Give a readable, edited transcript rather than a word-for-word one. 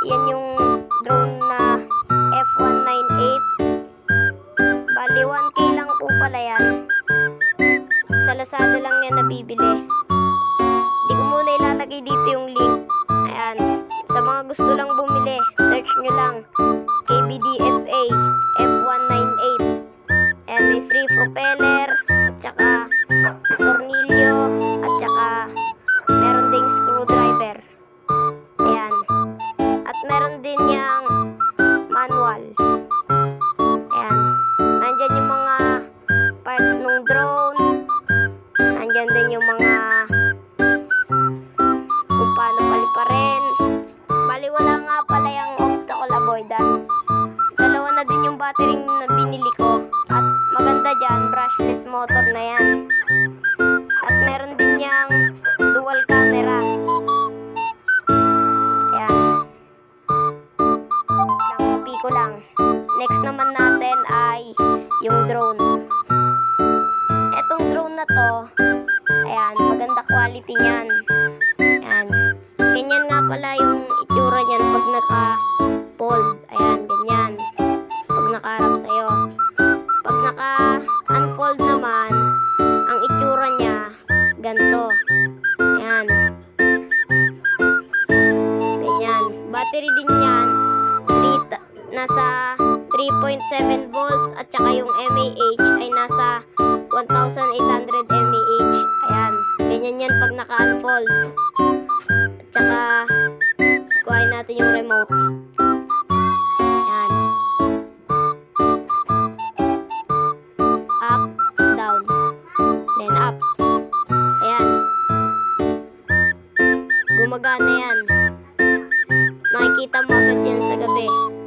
Yan yung drone na F198. Bali 1K lang po pala yan. Sa Lazada lang yan nabibili. Di ko muna ilalagay dito yung link. Ayan. Sa mga gusto lang bumili, search nyo lang KBDFA F198. Ayan, may free propeller, at saka tornilyo, at saka meron ding screwdriver. Ayan. At meron din yung manual. Ayan. Nandyan yung mga parts ng drone. Nandyan din yung mga kung paano paliparin. Bali wala nga pala yung obstacle avoidance. Dalawa na din yung battery na binili ko. At maganda dyan, brushless motor na yan. At meron din yung dual camera. Ayan. Lang, ko lang. Next naman natin ay yung drone. Etong drone na to, ayan, maganda quality niyan. Ayan. Ganyan nga pala yung itsura niyan pag naka-fold. Ayan, ganyan. Pag nakaharap sa'yo. Pag naka-unfold naman, ang itsura niya, ganito. Ayan. Ganyan. Battery din yan. Nasa 3.7 volts at saka yung mAh ay nasa 1,800 mAh. Ayan. Ganyan yan pag naka-unfold. At saka, kuhain natin yung remote. Ayan. Up, down. Then up. Ayan. Gumagana yan. Makikita mo agad yan sa gabi.